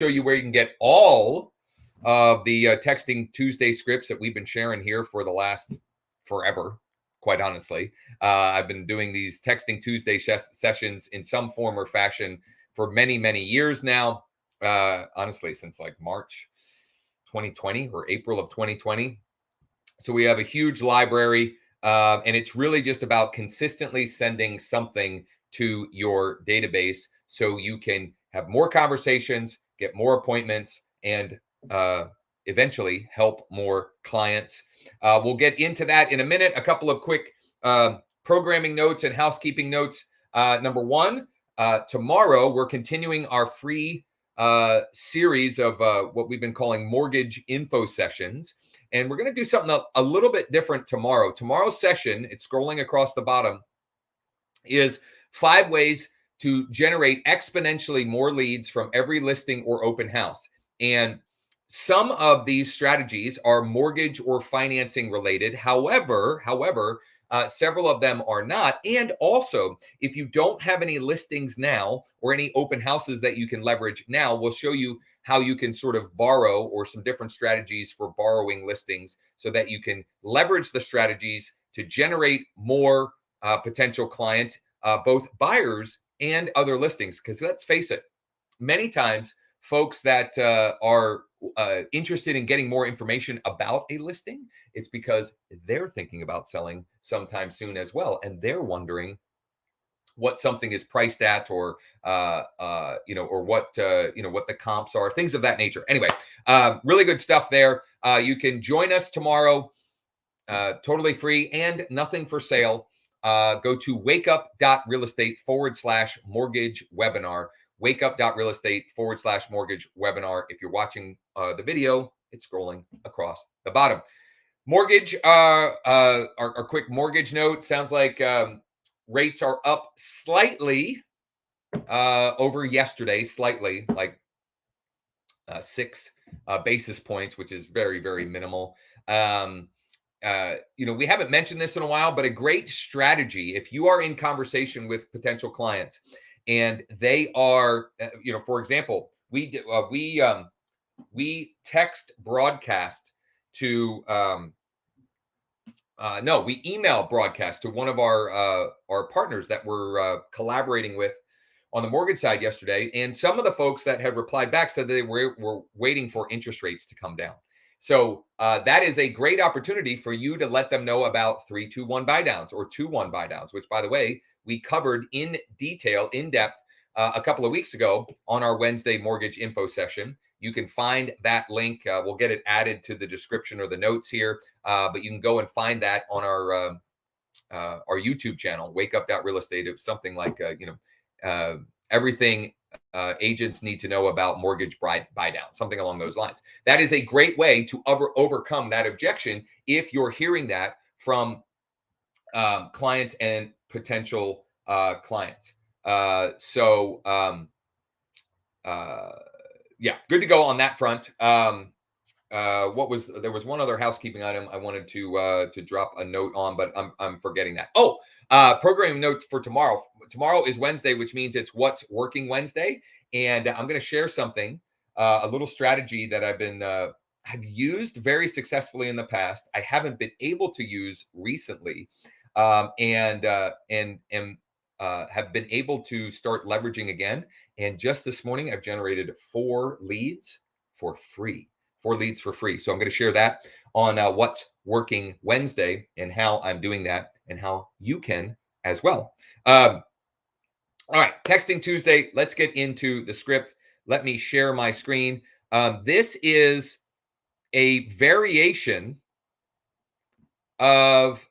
show you where you can get all of the Texting Tuesday scripts that we've been sharing here for the last forever, quite honestly. I've been doing these Texting Tuesday sessions in some form or fashion for many, many years now. Honestly, since like March 2020 or April of 2020. So we have a huge library, and it's really just about consistently sending something to your database so you can have more conversations, get more appointments, and eventually help more clients. We'll get into that in a minute. A couple of quick programming notes and housekeeping notes. Number one, tomorrow we're continuing our free series of what we've been calling mortgage info sessions. And we're going to do something a little bit different tomorrow. Tomorrow's session, it's scrolling across the bottom, is 5 ways to generate exponentially more leads from every listing or open house. And some of these strategies are mortgage or financing related. However, several of them are not. And also, if you don't have any listings now or any open houses that you can leverage now, we'll show you how you can sort of borrow or some different strategies for borrowing listings so that you can leverage the strategies to generate more potential clients, both buyers and other listings. Because let's face it, many times folks that are interested in getting more information about a listing, it's because they're thinking about selling sometime soon as well, and they're wondering what something is priced at, or or what what the comps are, things of that nature. Anyway, really good stuff there. You can join us tomorrow, totally free and nothing for sale. Go to wakeup.realestate/mortgage webinar. Wakeup.realestate/mortgage webinar. If you're watching the video, it's scrolling across the bottom. Mortgage, our quick mortgage note sounds like rates are up slightly over yesterday, slightly, like 6 basis points, which is very, very minimal. We haven't mentioned this in a while, but a great strategy if you are in conversation with potential clients and they are, for example, we text broadcast to we email broadcast to one of our partners that we're collaborating with on the mortgage side yesterday. And some of the folks that had replied back said they were waiting for interest rates to come down. So that is a great opportunity for you to let them know about 3-2-1 buy downs or 2-1 buy downs, which, by the way, we covered in detail, in depth, a couple of weeks ago on our Wednesday mortgage info session. You can find that link. We'll get it added to the description or the notes here, but you can go and find that on our YouTube channel, wakeup.realestate. It was something like everything agents need to know about mortgage buy down, something along those lines. That is a great way to overcome that objection if you're hearing that from clients and potential clients. Yeah, good to go on that front. There was one other housekeeping item I wanted to drop a note on, but I'm forgetting that. Programming notes for tomorrow. Tomorrow is Wednesday, which means it's What's Working Wednesday, and I'm going to share something, a little strategy that I've used very successfully in the past. I haven't been able to use recently, and have been able to start leveraging again. And just this morning, I've generated 4 leads for free. 4 leads for free. So I'm going to share that on What's Working Wednesday and how I'm doing that and how you can as well. All right, Texting Tuesday. Let's get into the script. Let me share my screen. This is a variation of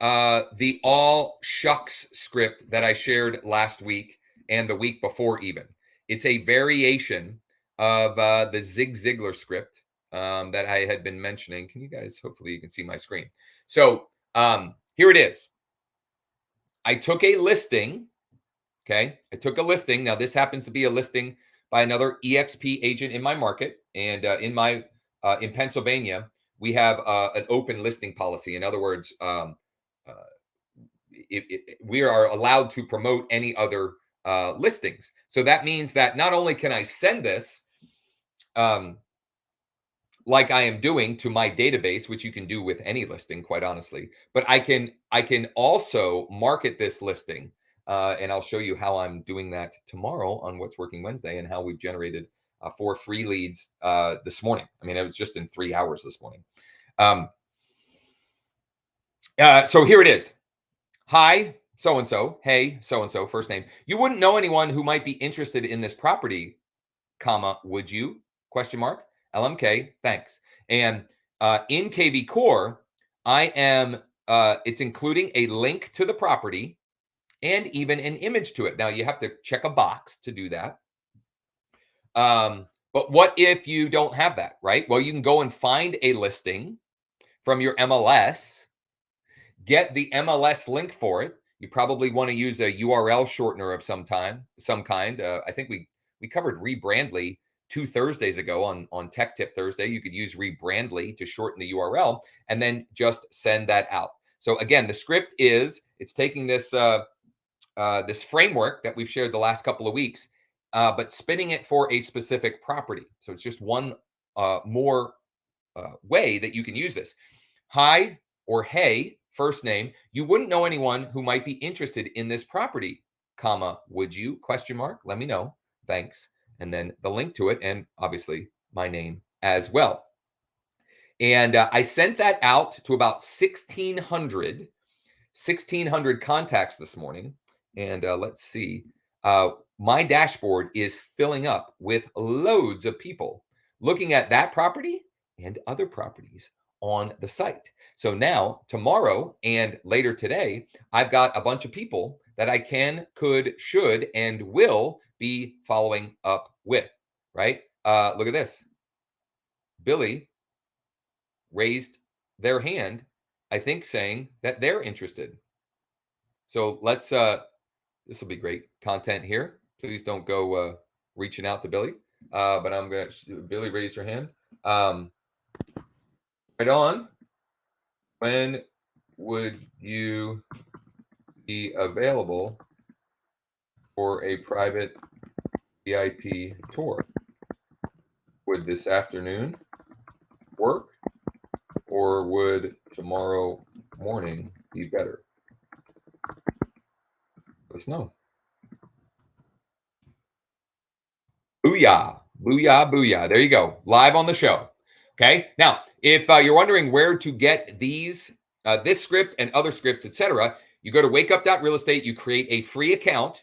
the all shucks script that I shared last week and the week before even. It's a variation of the Zig Ziglar script that I had been mentioning. Can you guys, hopefully you can see my screen. So here it is. I took a listing. Okay. I took a listing. Now this happens to be a listing by another EXP agent in my market. And in Pennsylvania, we have an open listing policy. In other words, we are allowed to promote any other listings. So that means that not only can I send this, like I am doing to my database, which you can do with any listing, quite honestly. But I can also market this listing, and I'll show you how I'm doing that tomorrow on What's Working Wednesday, and how we've generated 4 free leads this morning. I mean, it was just in 3 hours this morning. So here it is. Hi, so-and-so. Hey, so-and-so, first name. You wouldn't know anyone who might be interested in this property, comma, would you? Question mark. LMK, thanks. And in KV Core, I am, it's including a link to the property and even an image to it. Now, you have to check a box to do that. But what if you don't have that, right? Well, you can go and find a listing from your MLS, get the MLS link for it. You probably want to use a URL shortener of some kind. I think we covered Rebrandly 2 Thursdays ago on Tech Tip Thursday. You could use Rebrandly to shorten the URL and then just send that out. So again, the script is, it's taking this this framework that we've shared the last couple of weeks, but spinning it for a specific property. So it's just one more way that you can use this. Hi or hey, first name. You wouldn't know anyone who might be interested in this property, comma, would you? Question mark. Let me know. Thanks. And then the link to it, and obviously my name as well. And I sent that out to about 1,600 contacts this morning. And let's see. My dashboard is filling up with loads of people looking at that property and other properties on the site. So now, tomorrow and later today, I've got a bunch of people that I can, could, should, and will be following up with, right? Look at this. Billy raised their hand, I think, saying that they're interested. So let's, this will be great content here. Please don't go reaching out to Billy. But I'm going to, Billy raised her hand. Right on. When would you be available for a private VIP tour? Would this afternoon work, or would tomorrow morning be better? Let us know. Booyah, booyah, booyah. There you go. Live on the show. Okay. Now, if you're wondering where to get these, this script and other scripts, etc., you go to wakeup.real estate, you create a free account,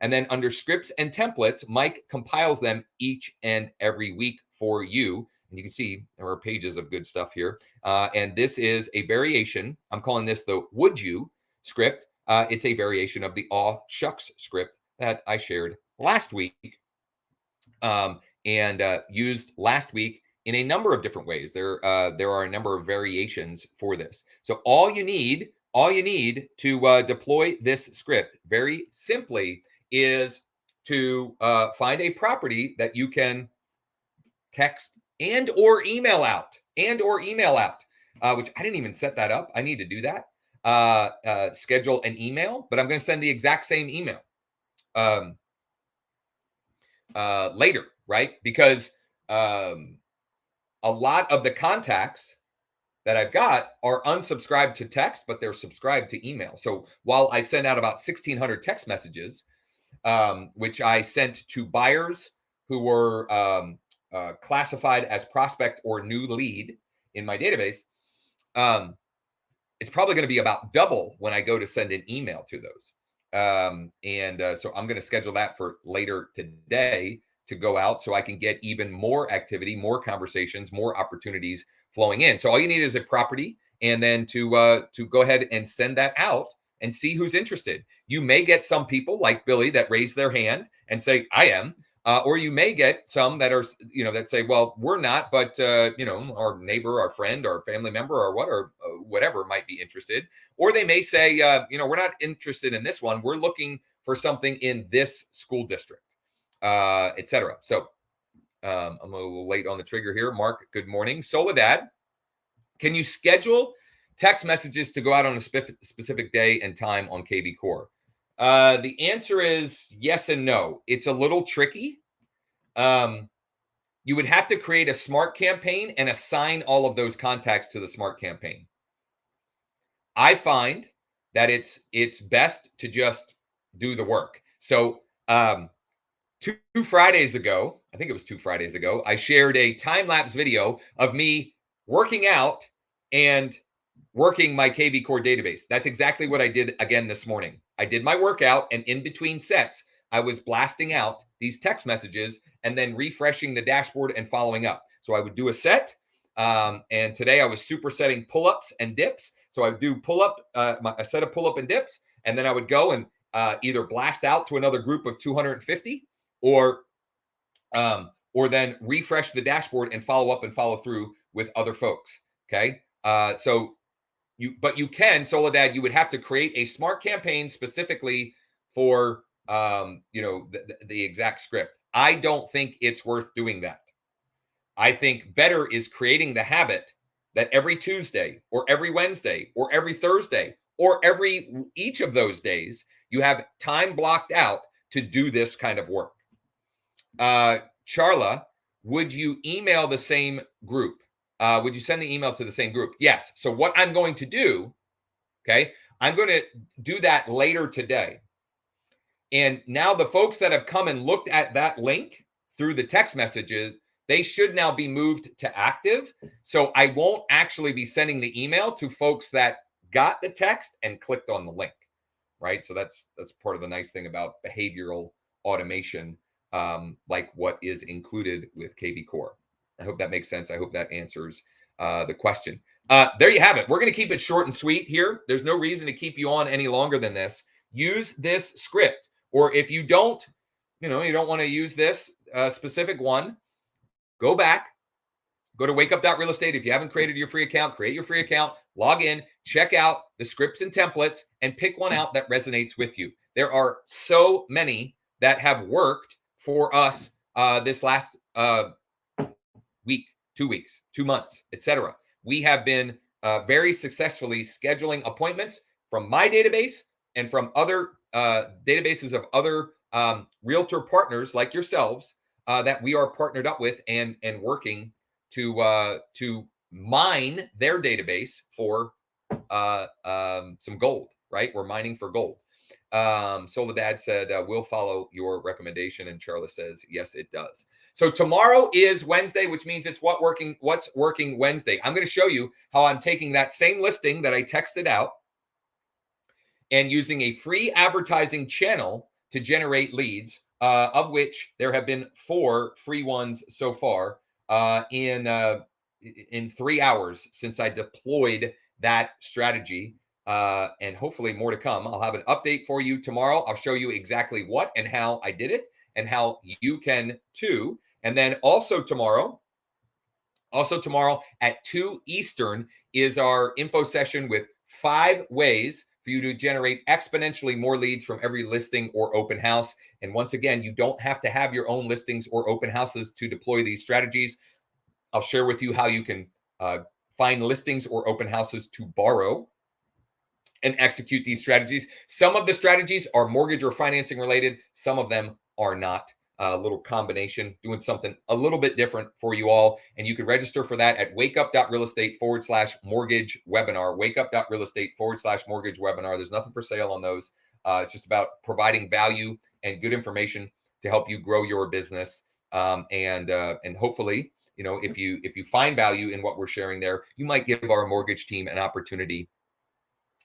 and then under scripts and templates, Mike compiles them each and every week for you. And you can see there are pages of good stuff here. And this is a variation. I'm calling this the Would You script. It's a variation of the Aw Shucks script that I shared last week. And used last week in a number of different ways. There are a number of variations for this. So all you need to deploy this script very simply is to find a property that you can text and or email out, which I didn't even set that up. I need to do that. Schedule an email, but I'm going to send the exact same email later, right? Because a lot of the contacts that I've got are unsubscribed to text, but they're subscribed to email. So while I send out about 1,600 text messages, which I sent to buyers who were classified as prospect or new lead in my database, it's probably going to be about double when I go to send an email to those. So I'm going to schedule that for later today to go out so I can get even more activity, more conversations, more opportunities flowing in. So all you need is a property, and then to go ahead and send that out and see who's interested. You may get some people like Billy that raise their hand and say, I am. Or you may get some that are, that say, well, we're not, but, our neighbor, our friend, our family member, or whatever might be interested. Or they may say, we're not interested in this one. We're looking for something in this school district, etc. So I'm a little late on the trigger here. Mark, good morning. Soledad, can you schedule text messages to go out on a specific day and time on KV Core? The answer is yes and no. It's a little tricky. you would have to create a smart campaign and assign all of those contacts to the smart campaign. I find that it's best to just do the work. So 2 Fridays ago, I think it was 2 Fridays ago, I shared a time-lapse video of me working out and working my KV Core database. That's exactly what I did again this morning. I did my workout, and in between sets, I was blasting out these text messages and then refreshing the dashboard and following up. So I would do a set, and today I was supersetting pull-ups and dips. So I would do pull-up, a set of pull-up and dips, and then I would go and either blast out to another group of 250 or then refresh the dashboard and follow up and follow through with other folks. Okay. But you can, Soledad, you would have to create a smart campaign specifically for, the exact script. I don't think it's worth doing that. I think better is creating the habit that every Tuesday or every Wednesday or every Thursday or each of those days, you have time blocked out to do this kind of work. Charla, would you email the same group? Would you send the email to the same group? Yes. So what I'm going to do, okay, I'm going to do that later today. And now the folks that have come and looked at that link through the text messages, they should now be moved to active. So I won't actually be sending the email to folks that got the text and clicked on the link, right? So that's part of the nice thing about behavioral automation, like what is included with KV Core. I hope that makes sense. I hope that answers the question. There you have it. We're going to keep it short and sweet here. There's no reason to keep you on any longer than this. Use this script. Or if you don't, you don't want to use this specific one, go back, go to wakeup.real estate. If you haven't created your free account, create your free account, log in, check out the scripts and templates, and pick one out that resonates with you. There are so many that have worked for us this last week, 2 weeks, 2 months, etc. We have been very successfully scheduling appointments from my database and from other databases of other realtor partners like yourselves that we are partnered up with and working to mine their database for some gold, right? We're mining for gold. Soledad said, we'll follow your recommendation. And Charla says, yes, it does. So tomorrow is Wednesday, which means it's what's working Wednesday. I'm going to show you how I'm taking that same listing that I texted out and using a free advertising channel to generate leads, of which there have been 4 free ones so far in 3 hours since I deployed that strategy. And hopefully more to come. I'll have an update for you tomorrow. I'll show you exactly what and how I did it and how you can too. And then also tomorrow at 2 Eastern is our info session with 5 ways for you to generate exponentially more leads from every listing or open house. And once again, you don't have to have your own listings or open houses to deploy these strategies. I'll share with you how you can find listings or open houses to borrow and execute these strategies. Some of the strategies are mortgage or financing related. Some of them are not. A little combination, doing something a little bit different for you all. And you can register for that at wakeup.realestate/mortgage webinar, wakeup.realestate/mortgage webinar. There's nothing for sale on those. It's just about providing value and good information to help you grow your business. And hopefully, if you find value in what we're sharing there, you might give our mortgage team an opportunity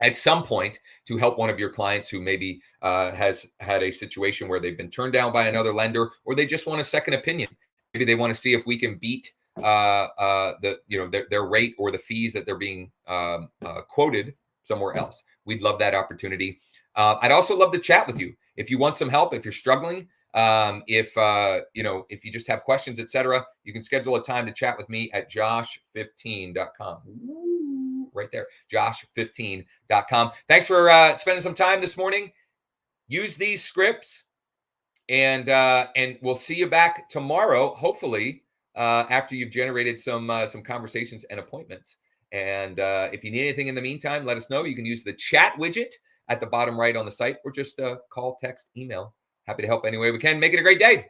at some point to help one of your clients who maybe has had a situation where they've been turned down by another lender, or they just want a second opinion. Maybe they want to see if we can beat their rate or the fees that they're being quoted somewhere else. We'd love that opportunity. I'd also love to chat with you if you want some help, if you're struggling, if you just have questions, etc. You can schedule a time to chat with me at josh15.com. Right there, josh15.com. Thanks for spending some time this morning. Use these scripts, and we'll see you back tomorrow, hopefully, after you've generated some conversations and appointments. And if you need anything in the meantime, let us know. You can use the chat widget at the bottom right on the site, or just call, text, email. Happy to help any way we can. Make it a great day.